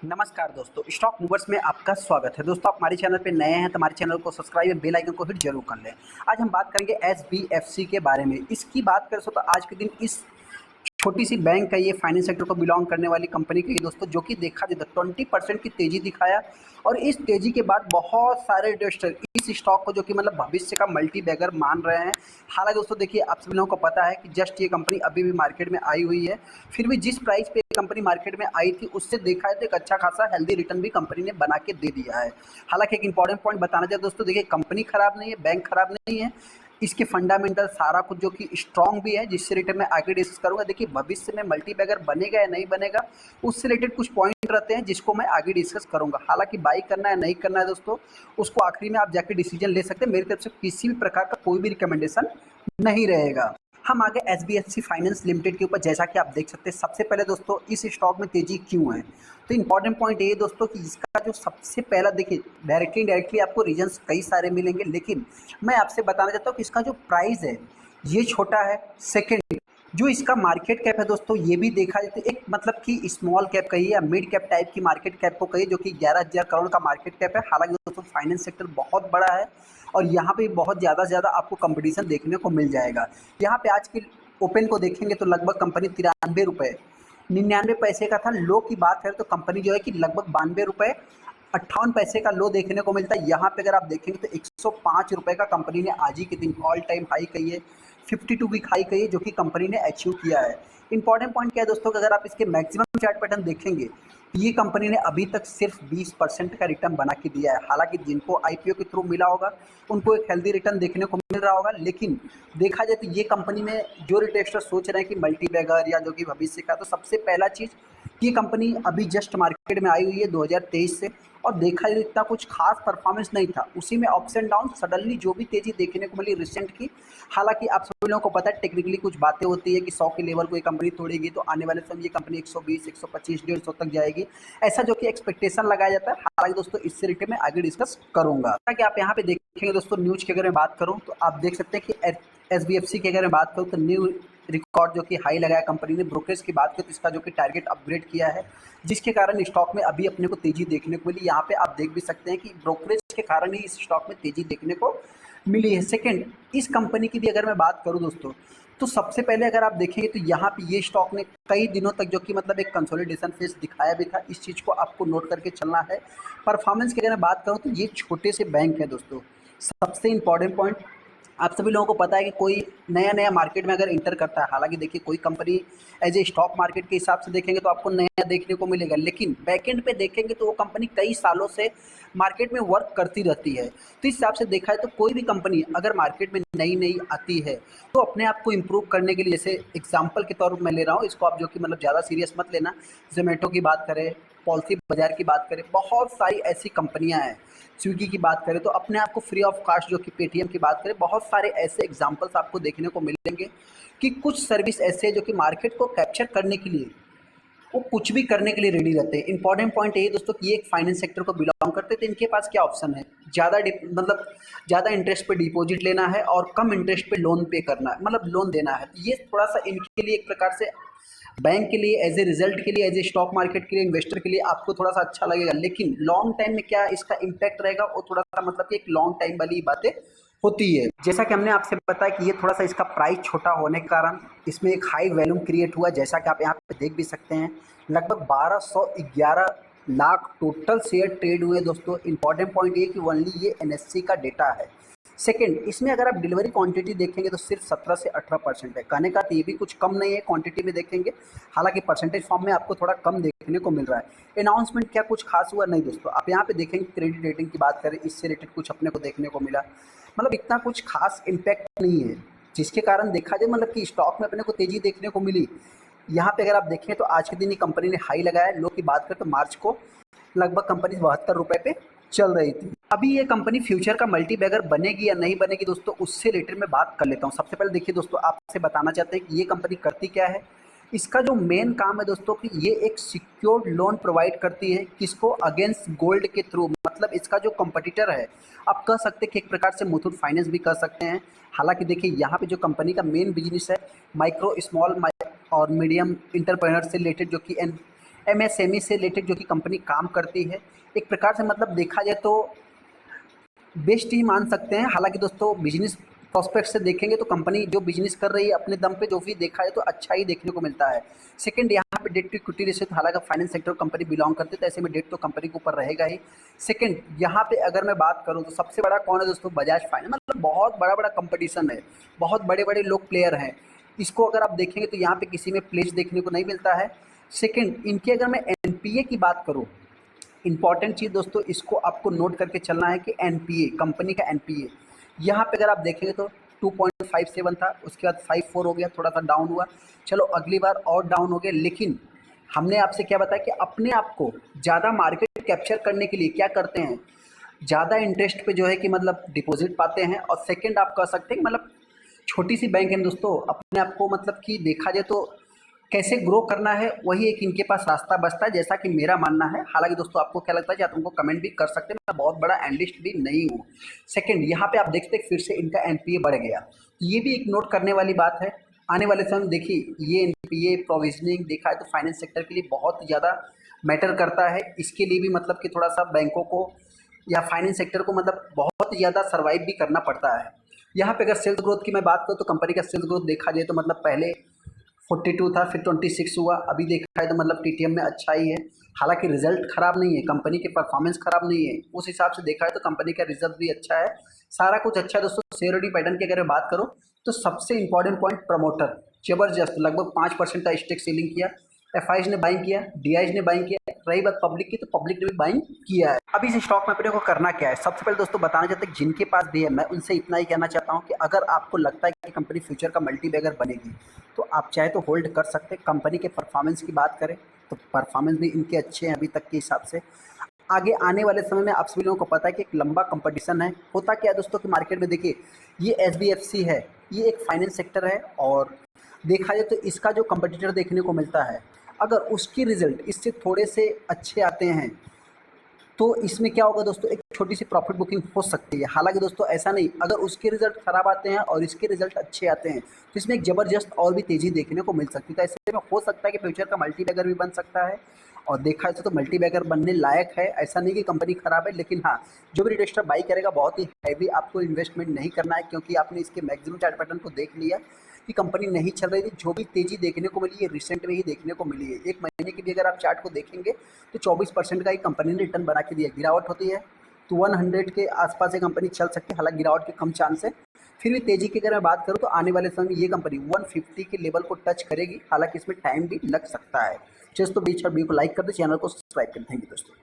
नमस्कार दोस्तों, stock movers में आपका स्वागत है। दोस्तों, आप हमारे चैनल पे नए हैं तो हमारे चैनल को सब्सक्राइब और बेल आइकन को हिट जरूर कर लें। आज हम बात करेंगे एसबीएफसी के बारे में। इसकी बात करें तो आज के दिन इस छोटी सी बैंक है, ये फाइनेंस सेक्टर को बिलोंग करने वाली कंपनी की दोस्तों, जो कि देखा जाए तो 20% की तेजी दिखाया। और इस तेजी के बाद बहुत सारे इन्वेस्टर इस स्टॉक को जो कि मतलब भविष्य का मल्टी बैगर मान रहे हैं। हालांकि दोस्तों देखिए, आप सभी लोगों को पता है कि जस्ट ये कंपनी अभी भी मार्केट में आई हुई है, फिर भी जिस प्राइस पे कंपनी मार्केट में आई थी उससे देखा है तो एक अच्छा खासा हेल्दी रिटर्न भी कंपनी ने बना के दे दिया है। हालांकि एक इंपॉर्टेंट पॉइंट बताना चाहिए दोस्तों, देखिए कंपनी खराब नहीं है, बैंक खराब नहीं है, इसके फंडामेंटल सारा कुछ जो कि स्ट्रॉन्ग भी है, जिससे रिलेटेड मैं आगे डिस्कस करूंगा। देखिए भविष्य में मल्टी बैगर बनेगा या नहीं बनेगा, उससे रिलेटेड कुछ पॉइंट रहते हैं जिसको मैं आगे डिस्कस करूंगा। हालांकि बाई करना है नहीं करना है दोस्तों, उसको आखिरी में आप जाके डिसीजन ले सकते हैं। मेरी तरफ से किसी भी प्रकार का कोई भी रिकमेंडेशन नहीं रहेगा। हम आगे एसबीएफसी फाइनेंस लिमिटेड के ऊपर, जैसा कि आप देख सकते हैं, सबसे पहले दोस्तों इस स्टॉक में तेजी क्यों है, तो इंपॉर्टेंट पॉइंट ये दोस्तों कि इसका जो सबसे पहला, देखिए डायरेक्टली आपको रीजंस कई सारे मिलेंगे, लेकिन मैं आपसे बताना चाहता हूँ कि इसका जो प्राइस है ये छोटा है। सेकेंड, जो इसका मार्केट कैप है दोस्तों, ये भी देखा जाए तो एक मतलब कि स्मॉल कैप कहिए या मिड कैप टाइप की मार्केट कैप को कहिए, जो कि 11,000 करोड़ का मार्केट कैप है। हालांकि दोस्तों फाइनेंस सेक्टर बहुत बड़ा है और यहाँ पे बहुत ज़्यादा से ज़्यादा आपको कंपटीशन देखने को मिल जाएगा। यहाँ पे आज के ओपन को देखेंगे तो लगभग कंपनी 93 रुपये 99 पैसे का था। लो की बात करें तो कंपनी जो है कि लगभग 92 रुपये 58 पैसे का लो देखने को मिलता है। यहाँ पे अगर आप देखेंगे तो 105 रुपये का कंपनी ने आज ही के दिन ऑल टाइम हाई कही है, 52 वीक हाई कही है, जो कि कंपनी ने अचीव किया है। इंपॉर्टेंट पॉइंट क्या है दोस्तों कि अगर आप इसके मैक्सिमम चार्ट पैटर्न देखेंगे, ये कंपनी ने अभी तक सिर्फ 20% का रिटर्न बना के दिया है। हालांकि जिनको आईपीओ के थ्रू मिला होगा उनको एक हेल्दी रिटर्न देखने को मिल रहा होगा, लेकिन देखा जाए तो ये कंपनी में जो रिटेस्टर सोच रहे हैं कि मल्टी बैगर या जो कि भविष्य का, तो सबसे पहला चीज़, ये कंपनी अभी जस्ट मार्केट में आई हुई है 2023 से, और देखा जाए इतना कुछ खास परफॉर्मेंस नहीं था, उसी में अप्स एंड डाउन सडनली जो भी तेजी देखने को मिली रिसेंट की। हालांकि आप सभी लोगों को पता है टेक्निकली कुछ बातें होती है कि 100 के लेवल को ये कंपनी तोड़ेगी तो आने वाले समय ये कंपनी 120, 125, 150 तक जाएगी, ऐसा जो कि एक्सपेक्टेशन लगाया जाता है। हालांकि दोस्तों इससे रिलेटेड मैं आगे डिस्कस करूंगा। कि आप यहाँ पे देखेंगे दोस्तों, न्यूज की अगर मैं बात करूँ तो आप देख सकते हैं कि एसबीएफसी की अगर मैं बात करूँ तो न्यू रिकॉर्ड जो कि हाई लगाया कंपनी ने। ब्रोकरेज की बात करें तो इसका जो कि टारगेट अपग्रेड किया है, जिसके कारण स्टॉक में अभी अपने को तेजी देखने को मिली। यहाँ पे आप देख भी सकते हैं कि ब्रोकरेज के कारण ही इस स्टॉक में तेजी देखने को मिली है। सेकंड, इस कंपनी की भी अगर मैं बात करूँ दोस्तों, तो सबसे पहले अगर आप देखेंगे तो यहाँ पे ये स्टॉक ने कई दिनों तक जो कि मतलब एक कंसोलिडेशन फेज दिखाया भी था, इस चीज़ को आपको नोट करके चलना है। परफॉर्मेंस की अगर मैं बात करूँ तो ये छोटे से बैंक है दोस्तों। सबसे इंपॉर्टेंट पॉइंट, आप सभी लोगों को पता है कि कोई नया नया मार्केट में अगर इंटर करता है, हालांकि देखिए कोई company as a stock market के हिसाब से देखेंगे तो आपको नया देखने को मिलेगा, लेकिन बैकएंड पे देखेंगे तो वो कंपनी कई सालों से मार्केट में वर्क करती रहती है। तो इस हिसाब से देखा है तो कोई भी कंपनी अगर मार्केट में नई नई आती है तो अपने आप को इम्प्रूव करने के लिए, जैसे एग्जाम्पल के तौर पर मैं ले रहा हूँ, इसको आप जो कि मतलब ज़्यादा सीरियस मत लेना, जोमेटो की बात करें, पॉलिसी बाजार की बात करें, बहुत सारी ऐसी कंपनियां हैं, स्विगी की बात करें तो अपने आप को फ्री ऑफ कॉस्ट, जो कि पेटीएम की बात करें, बहुत सारे ऐसे एग्जांपल्स आपको देखने को मिलेंगे कि कुछ सर्विस ऐसे है जो कि मार्केट को कैप्चर करने के लिए वो कुछ भी करने के लिए रेडी रहते हैं। इंपॉर्टेंट पॉइंट ये दोस्तों कि ये एक फाइनेंस सेक्टर को बिलोंग करते थे, इनके पास क्या ऑप्शन है, मतलब ज़्यादा इंटरेस्ट पे डिपॉजिट लेना है और कम इंटरेस्ट पे लोन पे करना है, मतलब लोन देना है। तो ये थोड़ा सा इनके लिए एक प्रकार से बैंक के लिए एज ए रिजल्ट के लिए, एज ए स्टॉक मार्केट के लिए, इन्वेस्टर के लिए आपको थोड़ा सा अच्छा लगेगा, लेकिन लॉन्ग टाइम में क्या इसका इम्पैक्ट रहेगा वो थोड़ा सा मतलब कि एक लॉन्ग टाइम वाली बातें होती है। जैसा कि हमने आपसे बताया कि ये थोड़ा सा इसका प्राइस छोटा होने के कारण इसमें एक हाई वैल्यूम क्रिएट हुआ, जैसा कि आप यहाँ पे देख भी सकते हैं। लगभग 1211 लाख टोटल शेयर ट्रेड हुए दोस्तों। इंपॉर्टेंट पॉइंट ये कि ओनली ये एनएससी का डेटा है। सेकंड, इसमें अगर आप डिलीवरी क्वांटिटी देखेंगे तो सिर्फ 17 से 18% है। कहने का तो ये भी कुछ कम नहीं है क्वांटिटी में देखेंगे, हालांकि परसेंटेज फॉर्म में आपको थोड़ा कम देखने को मिल रहा है। अनाउंसमेंट क्या कुछ खास हुआ नहीं दोस्तों। आप यहाँ पे देखेंगे क्रेडिट रेटिंग की बात करें, इससे रिलेटेड कुछ अपने को देखने को मिला, मतलब इतना कुछ खास इम्पैक्ट नहीं है, जिसके कारण देखा जाए मतलब कि स्टॉक में अपने को तेजी देखने को मिली। यहाँ पे अगर आप देखें तो आज के दिन ही कंपनी ने हाई लगाया। लो की बात करें तो मार्च को लगभग कंपनी 72 रुपये पे चल रही थी। अभी ये कंपनी फ्यूचर का मल्टी बैगर बनेगी या नहीं बनेगी दोस्तों, उससे रिलेटेड मैं बात कर लेता हूँ। सबसे पहले देखिए दोस्तों, आपसे बताना चाहते हैं कि ये कंपनी करती क्या है। इसका जो मेन काम है दोस्तों कि ये एक सिक्योर्ड लोन प्रोवाइड करती है, किसको, अगेंस्ट गोल्ड के थ्रू। मतलब इसका जो कंपटीटर है, आप कह सकते हैं कि एक प्रकार से मुथूट फाइनेंस भी कह सकते हैं। हालांकि देखिए यहाँ पे जो कंपनी का मेन बिजनेस है माइक्रो स्मॉल और मीडियम इंटरप्रेन्योर से रिलेटेड, जो कि एमएसएमई से रिलेटेड जो कि कंपनी काम करती है। एक प्रकार से मतलब देखा जाए तो बेस्ट ही मान सकते हैं। हालांकि दोस्तों बिजनेस प्रोस्पेक्ट से देखेंगे तो कंपनी जो बिजनेस कर रही है अपने दम पे जो भी देखा जाए तो अच्छा ही देखने को मिलता है। सेकंड, यहाँ पे डेट टू इक्विटी रेशियो, हालांकि फाइनेंस सेक्टर कंपनी बिलोंग करती है तो ऐसे में डेट तो कंपनी के ऊपर रहेगा ही। सेकंड, यहाँ पे अगर मैं बात करूँ तो सबसे बड़ा कौन है दोस्तों, बजाज फाइनेंस। मतलब बहुत बड़ा बड़ा कंपटीशन है, बहुत बड़े बड़े लोग प्लेयर हैं। इसको अगर आप देखेंगे तो यहाँ पे किसी में प्लेस देखने को नहीं मिलता है। सेकंड, इनकी अगर मैं एनपीए की बात करूँ, इंपॉर्टेंट चीज़ दोस्तों इसको आपको नोट करके चलना है कि एनपीए, कंपनी का एनपीए यहाँ पे अगर आप देखेंगे तो 2.57 था, उसके बाद 5.4 हो गया, थोड़ा सा डाउन हुआ। चलो अगली बार और डाउन हो गया, लेकिन हमने आपसे क्या बताया कि अपने आप को ज़्यादा मार्केट कैप्चर करने के लिए क्या करते हैं, ज़्यादा इंटरेस्ट पे जो है कि मतलब डिपॉजिट पाते हैं। और सेकंड आप कह सकते हैं कि मतलब छोटी सी बैंक है दोस्तों, अपने आप को मतलब कि देखा जाए तो कैसे ग्रो करना है वही एक इनके पास रास्ता बचता है, जैसा कि मेरा मानना है। हालांकि दोस्तों आपको क्या लगता है कि आप उनको कमेंट भी कर सकते हैं, मैं बहुत बड़ा एनालिस्ट भी नहीं हूँ। सेकंड, यहाँ पे आप देखते हैं फिर से इनका एनपीए बढ़ गया, ये भी एक नोट करने वाली बात है। आने वाले समय में देखिए ये एनपीए प्रोविजनिंग देखा है तो फाइनेंस सेक्टर के लिए बहुत ज़्यादा मैटर करता है। इसके लिए भी मतलब कि थोड़ा सा बैंकों को या फाइनेंस सेक्टर को मतलब बहुत ज़्यादा सर्वाइव भी करना पड़ता है। यहाँ पे अगर सेल्स ग्रोथ की मैं बात करूँ तो कंपनी का सेल्स ग्रोथ देखा जाए तो मतलब पहले 42 था, फिर 26 हुआ, अभी देखा है तो मतलब टीटीएम में अच्छा ही है। हालांकि रिजल्ट खराब नहीं है, कंपनी के परफॉर्मेंस खराब नहीं है, उस हिसाब से देखा है तो कंपनी का रिजल्ट भी अच्छा है, सारा कुछ अच्छा है दोस्तों। शेयर होल्डिंग पैटर्न की अगर मैं बात करूँ तो सबसे इंपॉर्टेंट पॉइंट प्रमोटर जबरदस्त, लगभग 5% का स्टेक सेलिंग किया, एफआईज ने बाइंग किया, डीआईज ने बाइंग किया। रही बात पब्लिक की तो पब्लिक ने भी बाइंग किया है। अभी इस स्टॉक में अपने को करना क्या है, सबसे पहले दोस्तों बताना चाहते हैं जिनके पास भी है, मैं उनसे इतना ही कहना चाहता हूँ कि अगर आपको लगता है कि कंपनी फ्यूचर का मल्टी बैगर बनेगी तो आप चाहे तो होल्ड कर सकते हैं। कंपनी के परफॉर्मेंस की बात करें तो परफॉर्मेंस भी इनके अच्छे हैं अभी तक के हिसाब से। आगे आने वाले समय में आप सभी लोगों को पता है कि एक लंबा कंपटीशन है। होता क्या है दोस्तों कि मार्केट में देखिए ये एसबीएफसी है, ये एक फाइनेंस सेक्टर है, और देखा जाए तो इसका जो कंपटीटर देखने को मिलता है अगर उसके रिजल्ट इससे थोड़े से अच्छे आते हैं तो इसमें क्या होगा दोस्तों, एक छोटी सी प्रॉफिट बुकिंग हो सकती है। हालांकि दोस्तों ऐसा नहीं, अगर उसके रिजल्ट खराब आते हैं और इसके रिजल्ट अच्छे आते हैं तो इसमें एक ज़बरदस्त और भी तेज़ी देखने को मिल सकती है। तो ऐसे में हो सकता है कि फ्यूचर का मल्टी बैगर भी बन सकता है, और देखा जाए तो मल्टी बैगर बनने लायक है। ऐसा नहीं कि कंपनी खराब है, लेकिन हाँ जो भी इन्वेस्टर बाई करेगा बहुत ही हैवी आपको इन्वेस्टमेंट नहीं करना है, क्योंकि आपने इसके मैक्सिमम चार्ट पैटर्न को देख लिया कि कंपनी नहीं चल रही थी। जो भी तेज़ी देखने को मिली है रिसेंट में ही देखने को मिली है। एक महीने की भी अगर आप चार्ट को देखेंगे तो 24% का ही कंपनी ने रिटर्न बना के दिया। गिरावट होती है तो 100 के आसपास ये कंपनी चल सकती है, हालांकि गिरावट के कम चांस है। फिर भी तेज़ी की अगर मैं बात करूँ तो आने वाले समय में ये कंपनी 150 के लेवल को टच करेगी, हालांकि इसमें टाइम भी लग सकता है। जस्ट तो बीच और वीडियो को लाइक कर दे, चैनल को सब्सक्राइब कर देंगे दोस्तों।